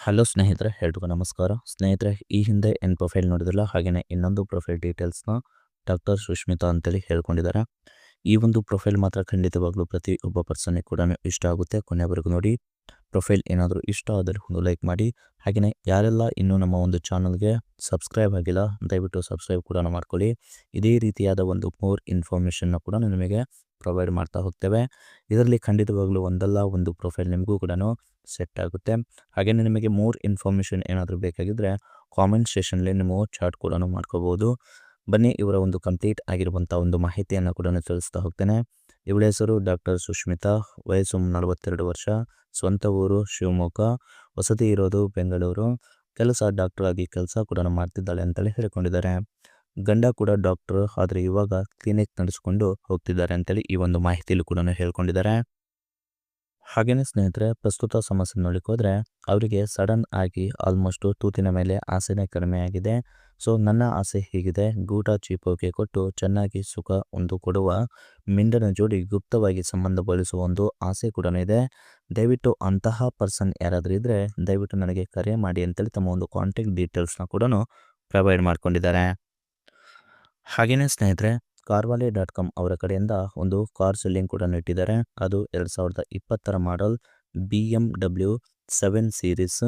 Hello ಸ್ನೇಹಿತರೆ, ಎಲ್ರಿಗೂ ನಮಸ್ಕಾರ. ಸ್ನೇಹಿತರೆ, ಈ ಹಿಂದೆ ಏನು ಪ್ರೊಫೈಲ್ ನೋಡಿದ್ರಲ್ಲ, ಹಾಗೆಯೇ ಇನ್ನೊಂದು ಪ್ರೊಫೈಲ್ ಡೀಟೇಲ್ಸ್ನ ಡಾಕ್ಟರ್ ಸುಷ್ಮಿತಾ ಅಂತೇಳಿ ಹೇಳ್ಕೊಂಡಿದ್ದಾರೆ. ಈ ಒಂದು ಪ್ರೊಫೈಲ್ ಮಾತ್ರ ಖಂಡಿತವಾಗ್ಲೂ ಪ್ರತಿಯೊಬ್ಬ ಪರ್ಸನ್ಗೆ ಕೂಡ ಇಷ್ಟ ಆಗುತ್ತೆ. ಕೊನೆವರೆಗೂ ನೋಡಿ. ಪ್ರೊಫೈಲ್ ಏನಾದರೂ ಇಷ್ಟ ಆದರೆ ಒಂದು ಲೈಕ್ ಮಾಡಿ. ಹಾಗೆಯೇ ಯಾರೆಲ್ಲ ಇನ್ನೂ ನಮ್ಮ ಒಂದು ಚಾನಲ್ಗೆ ಸಬ್ಸ್ಕ್ರೈಬ್ ಆಗಿಲ್ಲ, ದಯವಿಟ್ಟು ಸಬ್ಸ್ಕ್ರೈಬ್ ಕೂಡ ಮಾಡ್ಕೊಳ್ಳಿ. ಇದೇ ರೀತಿಯಾದ ಒಂದು ಮೋರ್ ಇನ್ಫಾರ್ಮೇಷನ್ನ ಕೂಡ ನಿಮಗೆ ಪ್ರೊವೈಡ್ ಮಾಡ್ತಾ ಹೋಗ್ತೇವೆ. ಇದರಲ್ಲಿ ಖಂಡಿತವಾಗ್ಲೂ ಒಂದಲ್ಲ ಒಂದು ಪ್ರೊಫೈಲ್ ನಿಮಗೂ ಕೂಡ ಸೆಟ್ ಆಗುತ್ತೆ. ಹಾಗೆಯೇ ನಿಮಗೆ ಮೋರ್ ಇನ್ಫಾರ್ಮೇಷನ್ ಏನಾದರೂ ಬೇಕಾಗಿದ್ದರೆ ಕಾಮೆಂಟ್ ಸೆಷನ್ಲಿ ನೀವು ಚಾಟ್ ಕೂಡ ಮಾಡ್ಕೋಬೋದು. ಬನ್ನಿ, ಇವರ ಒಂದು ಕಂಪ್ಲೀಟ್ ಆಗಿರುವಂಥ ಒಂದು ಮಾಹಿತಿಯನ್ನು ಕೂಡ ತಿಳಿಸ್ತಾ ಹೋಗ್ತೇನೆ. ಇವಳ ಹೆಸರು ಡಾಕ್ಟರ್ ಸುಷ್ಮಿತಾ, ವಯಸ್ಸು 42 ವರ್ಷ, ಸ್ವಂತ ಊರು ಶಿವಮೊಗ್ಗ, ವಸತಿ ಇರೋದು ಬೆಂಗಳೂರು, ಕೆಲಸ ಡಾಕ್ಟರ್ ಆಗಿ ಕೆಲಸ ಕೂಡ ಮಾಡ್ತಿದ್ದಾಳೆ ಅಂತೇಳಿ ಹೇಳ್ಕೊಂಡಿದ್ದಾರೆ. ಗಂಡ ಕೂಡ ಡಾಕ್ಟರ್, ಆದರೆ ಇವಾಗ ಕ್ಲಿನಿಕ್ ನಡೆಸಿಕೊಂಡು ಹೋಗ್ತಿದ್ದಾರೆ ಅಂತೇಳಿ ಈ ಒಂದು ಮಾಹಿತಿಯಲ್ಲಿ ಕೂಡ ಹೇಳ್ಕೊಂಡಿದ್ದಾರೆ. ಹಾಗೆಯೇ ಸ್ನೇಹಿತರೆ, ಪ್ರಸ್ತುತ ಸಮಸ್ಯೆ ನೋಡಲಿಕ್ಕೆ ಹೋದರೆ ಅವರಿಗೆ ಸಡನ್ ಆಗಿ ಆಲ್ಮೋಸ್ಟ್ ತೂತಿನ ಮೇಲೆ ಆಸೆನೇ ಕಡಿಮೆ ಆಗಿದೆ. ಸೊ ನನ್ನ ಆಸೆ ಹೀಗಿದೆ, ಗೂಟ ಚೀಪೋಕೆ ಕೊಟ್ಟು ಚೆನ್ನಾಗಿ ಸುಖ ಒಂದು ಕೊಡುವ ಮಿಂಡನ ಜೋಡಿ ಗುಪ್ತವಾಗಿ ಸಂಬಂಧ ಬಳಸುವ ಒಂದು ಆಸೆ ಕೂಡ ಇದೆ. ದಯವಿಟ್ಟು ಅಂತಹ ಪರ್ಸನ್ ಯಾರಾದರೂ ಇದ್ದರೆ ದಯವಿಟ್ಟು ನನಗೆ ಕರೆ ಮಾಡಿ ಅಂತೇಳಿ ತಮ್ಮ ಒಂದು ಕಾಂಟ್ಯಾಕ್ಟ್ ಡೀಟೇಲ್ಸ್ನ ಕೂಡ ಪ್ರೊವೈಡ್ ಮಾಡ್ಕೊಂಡಿದ್ದಾರೆ. ಹಾಗೆಯೇ ಸ್ನೇಹಿತರೆ, ಕಾರ್ವಾಲೆ.com ಅವರ ಕಡೆಯಿಂದ ಒಂದು ಕಾರ್ ಸೆಲ್ಲಿಂಗ್ ಕೂಡ ಇಟ್ಟಿದ್ದಾರೆ. ಅದು 2020 ಮಾಡಲ್ BMW 7 ಸೀರೀಸ್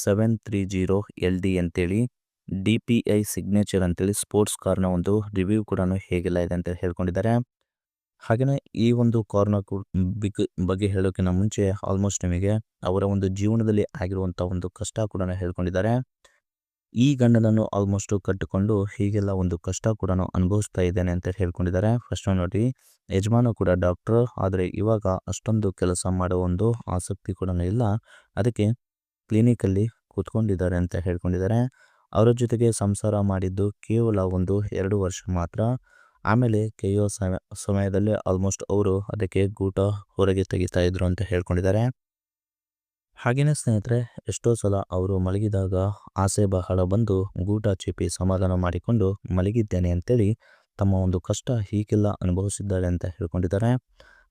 730 LD ಅಂತೇಳಿ DPI ಸಿಗ್ನೇಚರ್ ಅಂತೇಳಿ ಸ್ಪೋರ್ಟ್ಸ್ ಕಾರ್ನ ಒಂದು ರಿವ್ಯೂ ಕೂಡ ಹೇಗೆಲ್ಲ ಇದೆ ಅಂತ ಹೇಳ್ಕೊಂಡಿದ್ದಾರೆ. ಹಾಗೆಯೇ ಈ ಒಂದು ಕಾರ್ನ ಬಗ್ಗೆ ಹೇಳೋಕ್ಕಿಂತ ಮುಂಚೆ ಆಲ್ಮೋಸ್ಟ್ ನಿಮಗೆ ಅವರ ಒಂದು ಜೀವನದಲ್ಲಿ ಆಗಿರುವಂಥ ಒಂದು ಕಷ್ಟ ಕೂಡ ಹೇಳ್ಕೊಂಡಿದ್ದಾರೆ. ಈ ಗಂಡನನ್ನು ಆಲ್ಮೋಸ್ಟ್ ಕಟ್ಟಿಕೊಂಡು ಹೀಗೆಲ್ಲ ಒಂದು ಕಷ್ಟ ಕೂಡ ಅನುಭವಿಸ್ತಾ ಇದ್ದೇನೆ ಅಂತ ಹೇಳ್ಕೊಂಡಿದ್ದಾರೆ. ಫಸ್ಟ್ ನೋಡಿ, ಯಜಮಾನ ಕೂಡ ಡಾಕ್ಟರ್, ಆದರೆ ಇವಾಗ ಅಷ್ಟೊಂದು ಕೆಲಸ ಮಾಡೋ ಒಂದು ಆಸಕ್ತಿ ಕೂಡ ಇಲ್ಲ, ಅದಕ್ಕೆ ಕ್ಲಿನಿಕಲ್ಲಿ ಕೂತ್ಕೊಂಡಿದ್ದಾರೆ ಅಂತ ಹೇಳ್ಕೊಂಡಿದ್ದಾರೆ. ಅವರ ಜೊತೆಗೆ ಸಂಸಾರ ಮಾಡಿದ್ದು ಕೇವಲ ಒಂದು 2 ವರ್ಷ ಮಾತ್ರ. ಆಮೇಲೆ ಕೆಯ್ಯೋ ಸಮಯದಲ್ಲಿ ಆಲ್ಮೋಸ್ಟ್ ಅವರು ಅದಕ್ಕೆ ಗೂಟ ಹೊರಗೆ ತೆಗಿತಾ ಇದ್ರು ಅಂತ ಹೇಳ್ಕೊಂಡಿದ್ದಾರೆ. ಹಾಗೆಯೇ ಸ್ನೇಹಿತರೆ, ಎಷ್ಟೋ ಸಲ ಅವರು ಮಲಗಿದಾಗ ಆಸೆ ಬಹಳ ಬಂದು ಗೂಟ ಚೀಪಿ ಸಮಾಧಾನ ಮಾಡಿಕೊಂಡು ಮಲಗಿದ್ದೇನೆ ಅಂತೇಳಿ ತಮ್ಮ ಒಂದು ಕಷ್ಟ ಹೀಗೆಲ್ಲ ಅನುಭವಿಸಿದ್ದಾರೆ ಅಂತ ಹೇಳ್ಕೊಂಡಿದ್ದಾರೆ.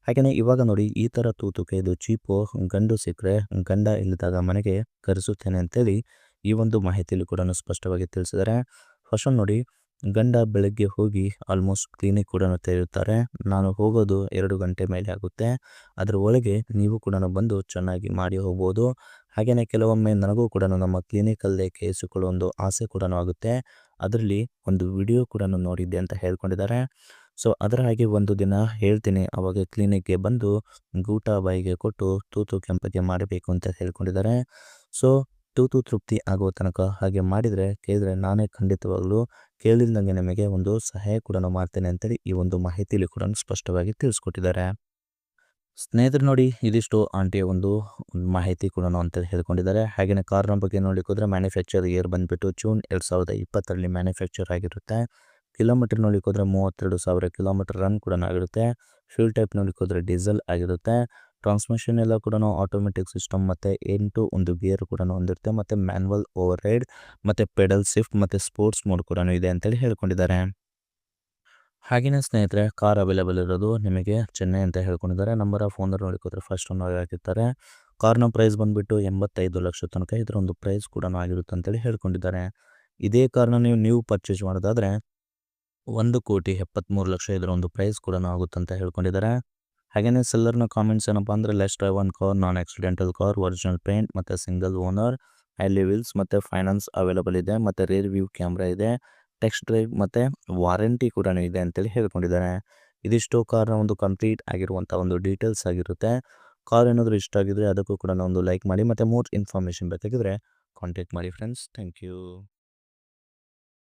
ಹಾಗೆಯೇ ಇವಾಗ ನೋಡಿ, ಈ ಥರ ತೂತು ಕೆಯ್ದು ಚೀಪು ಗಂಡು ಸಿಕ್ಕರೆ ಗಂಡ ಇಲ್ಲದಾಗ ಮನೆಗೆ ಕರೆಸುತ್ತೇನೆ ಅಂತೇಳಿ ಈ ಒಂದು ಮಾಹಿತಿಯಲ್ಲಿ ಕೂಡ ಸ್ಪಷ್ಟವಾಗಿ ತಿಳಿಸಿದ್ದಾರೆ. ಫಸ್ಟ್ ನೋಡಿ, ಗಂಡ ಬೆಳಗ್ಗೆ ಹೋಗಿ ಆಲ್ಮೋಸ್ಟ್ ಕ್ಲಿನಿಕ್ ಕೂಡ ತೆರೆಯುತ್ತಾರೆ. ನಾನು ಹೋಗೋದು 2 ಗಂಟೆ ಮೇಲೆ ಆಗುತ್ತೆ, ಅದರ ಒಳಗೆ ನೀವು ಕೂಡ ಬಂದು ಚೆನ್ನಾಗಿ ಮಾಡಿ ಹೋಗ್ಬೋದು. ಹಾಗೆಯೇ ಕೆಲವೊಮ್ಮೆ ನನಗೂ ಕೂಡ ನಮ್ಮ ಕ್ಲಿನಿಕಲ್ಲೇ ಕೇಳಿಸಿಕೊಳ್ಳೋ ಒಂದು ಆಸೆ ಕೂಡ ಆಗುತ್ತೆ. ಅದರಲ್ಲಿ ಒಂದು ವಿಡಿಯೋ ಕೂಡ ನೋಡಿದ್ದೆ ಅಂತ ಹೇಳ್ಕೊಂಡಿದ್ದಾರೆ. ಸೊ ಅದರ ಹಾಗೆ ಒಂದು ದಿನ ಹೇಳ್ತೀನಿ, ಅವಾಗ ಕ್ಲಿನಿಕ್ಗೆ ಬಂದು ಗೂಟ ಬಾಯಿಗೆ ಕೊಟ್ಟು ತೂತು ಕೆಂಪಗೆ ಮಾಡಬೇಕು ಅಂತ ಹೇಳ್ಕೊಂಡಿದ್ದಾರೆ. ಸೊ ತೂತು ತೃಪ್ತಿ ಆಗೋ ತನಕ ಹಾಗೆ ಮಾಡಿದರೆ ಕೇಳಿದ್ರೆ ನಾನೇ ಖಂಡಿತವಾಗ್ಲೂ ಕೇಳಿದಂಗೆ ನಿಮಗೆ ಒಂದು ಸಹಾಯ ಕೂಡ ಮಾಡ್ತೇನೆ ಅಂತೇಳಿ ಈ ಒಂದು ಮಾಹಿತಿಯಲ್ಲಿ ಕೂಡ ಸ್ಪಷ್ಟವಾಗಿ ತಿಳಿಸ್ಕೊಟ್ಟಿದ್ದಾರೆ. ಸ್ನೇಹಿತರು ನೋಡಿ, ಇದಿಷ್ಟು ಆಂಟಿಯ ಒಂದು ಮಾಹಿತಿ ಕೂಡ ಅಂತೇಳಿ ಹೇಳ್ಕೊಂಡಿದ್ದಾರೆ. ಹಾಗೆಯೇ ಕಾರ್ನ ಬಗ್ಗೆ ನೋಡಲಿಕ್ಕೆ ಹೋದರೆ ಮ್ಯಾನುಫ್ಯಾಕ್ಚರ್ ಇಯರ್ ಬಂದುಬಿಟ್ಟು ಜೂನ್ 2020 ಮ್ಯಾನುಫ್ಯಾಕ್ಚರ್ ಆಗಿರುತ್ತೆ. ಕಿಲೋಮೀಟರ್ ನೋಡಲಿಕ್ಕೆ ಹೋದರೆ 32,000 ಕಿಲೋಮೀಟರ್ ರನ್ ಕೂಡ ಆಗಿರುತ್ತೆ. ಫ್ಯೂಲ್ ಟೈಪ್ ನೋಡಲಿಕ್ಕೆ ಹೋದರೆ ಡೀಸೆಲ್ ಆಗಿರುತ್ತೆ. ಟ್ರಾನ್ಸ್ಮಿಷನ್ ಎಲ್ಲ ಕೂಡ ಆಟೋಮೆಟಿಕ್ ಸಿಸ್ಟಮ್ ಮತ್ತು 8 ಒಂದು ಗೇರ್ ಕೂಡ ಹೊಂದಿರುತ್ತೆ, ಮತ್ತು ಮ್ಯಾನ್ಯಲ್ ಓವರ್ ರೈಡ್ ಮತ್ತು ಪೆಡಲ್ ಶಿಫ್ಟ್ ಮತ್ತು ಸ್ಪೋರ್ಟ್ಸ್ ಮೋಡ್ ಕೂಡ ಇದೆ ಅಂತೇಳಿ ಹೇಳ್ಕೊಂಡಿದ್ದಾರೆ. ಹಾಗೆಯೇ ಸ್ನೇಹಿತರೆ, ಕಾರ್ ಅವೈಲೇಬಲ್ ಇರೋದು ನಿಮಗೆ ಚೆನ್ನೈ ಅಂತ ಹೇಳ್ಕೊಂಡಿದ್ದಾರೆ. ನಂಬರ್ ಆಫ್ ಓನರ್ ನೋಡಲಿಕ್ಕೆ ಹೋದರೆ ಫಸ್ಟ್ ಓನರ್ ಆಗಿರ್ತಾರೆ. ಕಾರ್ನ ಪ್ರೈಸ್ ಬಂದುಬಿಟ್ಟು 85 ಲಕ್ಷ ತನಕ ಇದರ ಒಂದು ಪ್ರೈಸ್ ಕೂಡ ಆಗಿರುತ್ತೆ ಅಂತೇಳಿ ಹೇಳ್ಕೊಂಡಿದ್ದಾರೆ. ಇದೇ ಕಾರ್ನ ನೀವು ಪರ್ಚೇಸ್ ಮಾಡೋದಾದರೆ 1,73,00,000 ಇದರ ಒಂದು ಪ್ರೈಸ್ ಕೂಡ ಆಗುತ್ತಂತ ಹೇಳ್ಕೊಂಡಿದ್ದಾರೆ. ಹಾಗೆಯೇ ಸೆಲ್ಲರ್ನ ಕಾಮೆಂಟ್ಸ್ ಏನಪ್ಪ ಅಂದರೆ, ಲೆಸ್ ಡ್ರೈವ್ ಒನ್ ಕಾರ್, ನಾನ್ ಆಕ್ಸಿಡೆಂಟಲ್ ಕಾರ್, ಒರಿಜಿನಲ್ ಪೇಂಟ್ ಮತ್ತು ಸಿಂಗಲ್ ಓನರ್, ಹೈಲಿ ವೀಲ್ಸ್ ಮತ್ತು ಫೈನಾನ್ಸ್ ಅವೈಲೇಬಲ್ ಇದೆ, ಮತ್ತು ರೇರ್ ವ್ಯೂ ಕ್ಯಾಮ್ರಾ ಇದೆ, ಟೆಕ್ಸ್ಟ್ ಡ್ರೈವ್ ಮತ್ತು ವಾರಂಟಿ ಕೂಡ ಇದೆ ಅಂತೇಳಿ ಹೇಳ್ಕೊಂಡಿದ್ದಾರೆ. ಇದಿಷ್ಟು ಕಾರ್ನ ಒಂದು ಕಂಪ್ಲೀಟ್ ಆಗಿರುವಂಥ ಒಂದು ಡೀಟೇಲ್ಸ್ ಆಗಿರುತ್ತೆ. ಕಾರ್ ಏನಾದರೂ ಇಷ್ಟ ಆಗಿದ್ರೆ ಅದಕ್ಕೂ ಕೂಡ ಒಂದು ಲೈಕ್ ಮಾಡಿ, ಮತ್ತು ಮೋರ್ ಇನ್ಫಾರ್ಮೇಷನ್ ಬೇಕಾಗಿದ್ರೆ ಕಾಂಟ್ಯಾಕ್ಟ್ ಮಾಡಿ ಫ್ರೆಂಡ್ಸ್. Thank you.